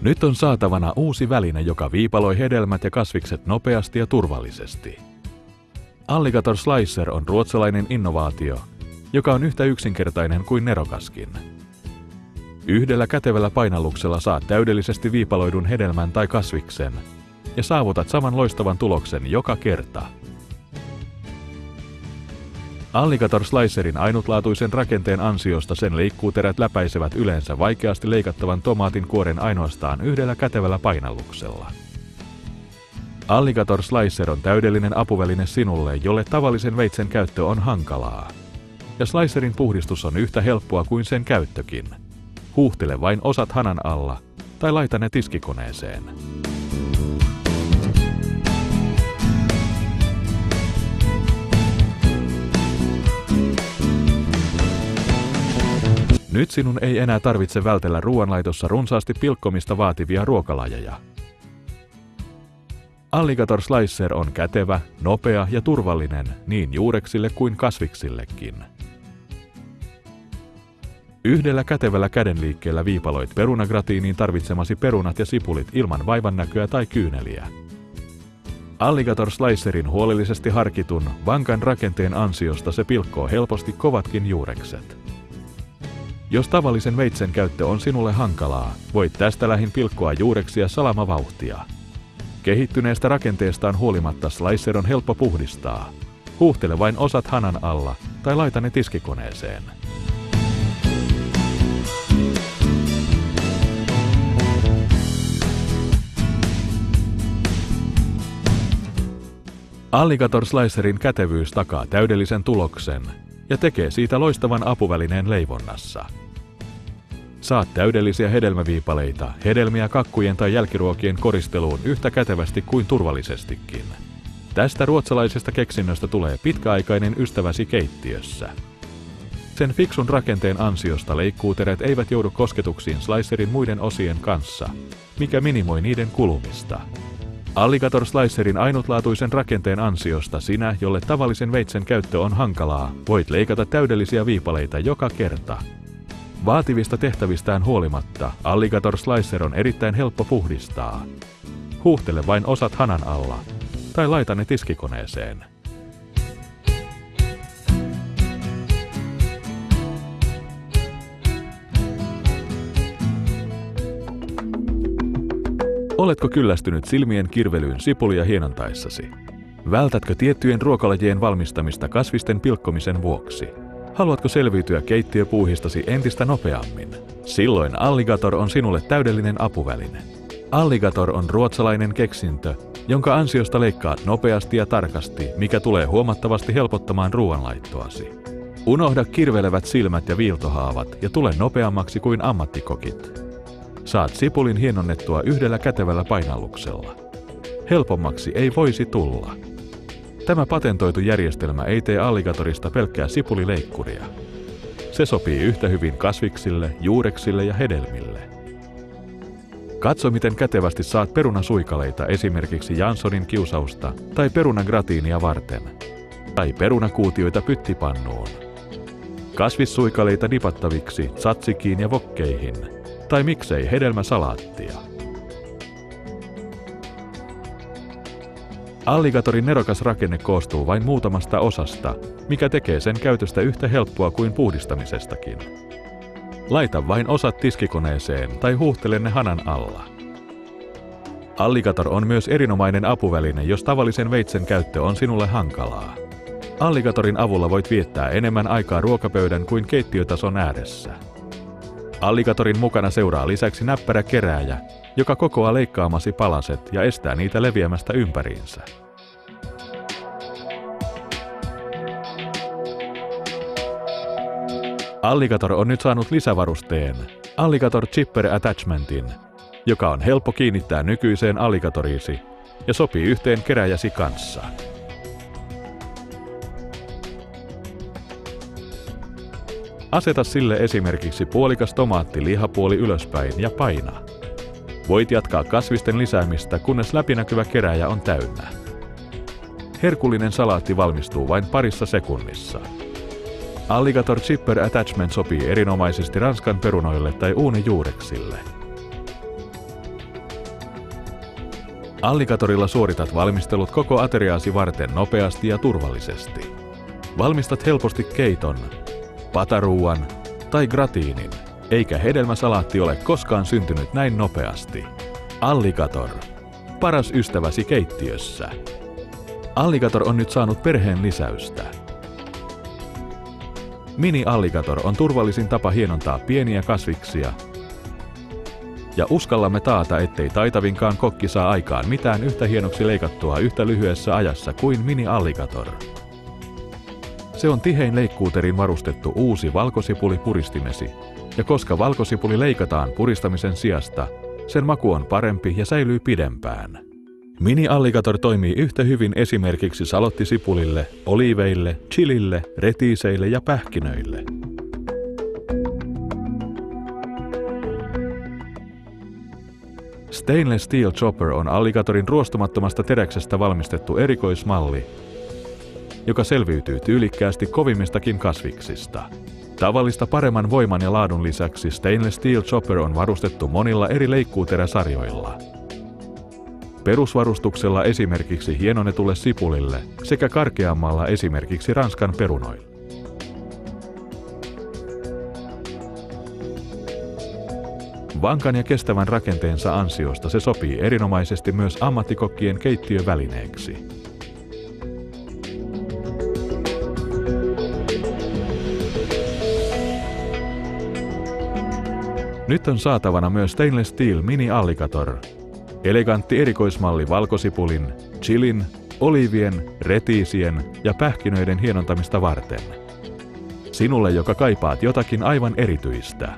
Nyt on saatavana uusi väline, joka viipaloi hedelmät ja kasvikset nopeasti ja turvallisesti. Alligator Slicer on ruotsalainen innovaatio, joka on yhtä yksinkertainen kuin nerokaskin. Yhdellä kätevällä painalluksella saat täydellisesti viipaloidun hedelmän tai kasviksen ja saavutat saman loistavan tuloksen joka kerta. Alligator Slicerin ainutlaatuisen rakenteen ansiosta sen leikkuuterät läpäisevät yleensä vaikeasti leikattavan tomaatin kuoren ainoastaan yhdellä kätevällä painalluksella. Alligator Slicer on täydellinen apuväline sinulle, jolle tavallisen veitsen käyttö on hankalaa. Ja Slicerin puhdistus on yhtä helppoa kuin sen käyttökin. Huuhtele vain osat hanan alla tai laita ne tiskikoneeseen. Nyt sinun ei enää tarvitse vältellä ruoanlaitossa runsaasti pilkkomista vaativia ruokalajeja. Alligator Slicer on kätevä, nopea ja turvallinen niin juureksille kuin kasviksillekin. Yhdellä kätevällä kädenliikkeellä viipaloit perunagratiiniin tarvitsemasi perunat ja sipulit ilman vaivannäköä tai kyyneliä. Alligator Slicerin huolellisesti harkitun, vankan rakenteen ansiosta se pilkkoo helposti kovatkin juurekset. Jos tavallisen veitsen käyttö on sinulle hankalaa, voit tästä lähin pilkkoa juureksia salamavauhtia. Kehittyneestä rakenteestaan huolimatta Slicer on helppo puhdistaa. Huuhtele vain osat hanan alla tai laita ne tiskikoneeseen. Alligator Slicerin kätevyys takaa täydellisen tuloksen ja tekee siitä loistavan apuvälineen leivonnassa. Saat täydellisiä hedelmäviipaleita, hedelmiä kakkujen tai jälkiruokien koristeluun yhtä kätevästi kuin turvallisestikin. Tästä ruotsalaisesta keksinnöstä tulee pitkäaikainen ystäväsi keittiössä. Sen fiksun rakenteen ansiosta leikkuuterät eivät joudu kosketuksiin Slicerin muiden osien kanssa, mikä minimoi niiden kulumista. Alligator Slicerin ainutlaatuisen rakenteen ansiosta sinä, jolle tavallisen veitsen käyttö on hankalaa, voit leikata täydellisiä viipaleita joka kerta. Vaativista tehtävistään huolimatta Alligator Slicer on erittäin helppo puhdistaa. Huuhtele vain osat hanan alla tai laita ne tiskikoneeseen. Oletko kyllästynyt silmien kirvelyyn sipulia hienontaessasi? Vältätkö tiettyjen ruokalajien valmistamista kasvisten pilkkomisen vuoksi? Haluatko selviytyä keittiöpuuhistasi entistä nopeammin? Silloin Alligator on sinulle täydellinen apuväline. Alligator on ruotsalainen keksintö, jonka ansiosta leikkaat nopeasti ja tarkasti, mikä tulee huomattavasti helpottamaan ruoanlaittoasi. Unohda kirvelevät silmät ja viiltohaavat ja tule nopeammaksi kuin ammattikokit. Saat sipulin hienonnettua yhdellä kätevällä painalluksella. Helpommaksi ei voisi tulla. Tämä patentoitu järjestelmä ei tee Alligatorista pelkkää sipulileikkuria. Se sopii yhtä hyvin kasviksille, juureksille ja hedelmille. Katso, miten kätevästi saat perunasuikaleita esimerkiksi Janssonin kiusausta tai perunagratiinia varten. Tai perunakuutioita pyttipannuun. Kasvissuikaleita dipattaviksi tzatzikkiin ja wokkeihin. Tai miksei hedelmäsalaattia. Alligatorin nerokas rakenne koostuu vain muutamasta osasta, mikä tekee sen käytöstä yhtä helppoa kuin puhdistamisestakin. Laita vain osat tiskikoneeseen tai huuhtele ne hanan alla. Alligator on myös erinomainen apuväline, jos tavallisen veitsen käyttö on sinulle hankalaa. Alligatorin avulla voit viettää enemmän aikaa ruokapöydän kuin keittiötason ääressä. Alligatorin mukana seuraa lisäksi näppärä kerääjä, joka kokoaa leikkaamasi palaset ja estää niitä leviämästä ympäriinsä. Alligator on nyt saanut lisävarusteen, Alligator Chipper Attachmentin, joka on helppo kiinnittää nykyiseen Alligatoriisi ja sopii yhteen kerääjäsi kanssa. Aseta sille esimerkiksi puolikas tomaatti lihapuoli ylöspäin ja paina. Voit jatkaa kasvisten lisäämistä, kunnes läpinäkyvä kerääjä on täynnä. Herkullinen salaatti valmistuu vain parissa sekunnissa. Alligator Chipper Attachment sopii erinomaisesti ranskan perunoille tai uunijuureksille. Alligatorilla suoritat valmistelut koko ateriaasi varten nopeasti ja turvallisesti. Valmistat helposti keiton, pataruuan tai gratiinin, eikä hedelmäsalaatti ole koskaan syntynyt näin nopeasti. Alligator. Paras ystäväsi keittiössä. Alligator on nyt saanut perheen lisäystä. Mini Alligator on turvallisin tapa hienontaa pieniä kasviksia. Ja uskallamme taata, ettei taitavinkaan kokki saa aikaan mitään yhtä hienoksi leikattua yhtä lyhyessä ajassa kuin Mini Alligator. Se on tihein leikkuuterin varustettu uusi valkosipulipuristimesi, ja koska valkosipuli leikataan puristamisen sijasta, sen maku on parempi ja säilyy pidempään. Mini Alligator toimii yhtä hyvin esimerkiksi salottisipulille, oliiveille, chilille, retiiseille ja pähkinöille. Stainless Steel Chopper on Alligatorin ruostumattomasta teräksestä valmistettu erikoismalli, joka selviytyy tyylikkäästi kovimmistakin kasviksista. Tavallista paremman voiman ja laadun lisäksi Stainless Steel Chopper on varustettu monilla eri leikkuuteräsarjoilla. Perusvarustuksella esimerkiksi hienonnetulle sipulille sekä karkeammalla esimerkiksi ranskan perunoille. Vankan ja kestävän rakenteensa ansiosta se sopii erinomaisesti myös ammattikokkien keittiövälineeksi. Nyt on saatavana myös Stainless Steel Mini Alligator. Elegantti erikoismalli valkosipulin, chilin, oliivien, retiisien ja pähkinöiden hienontamista varten. Sinulle, joka kaipaat jotakin aivan erityistä.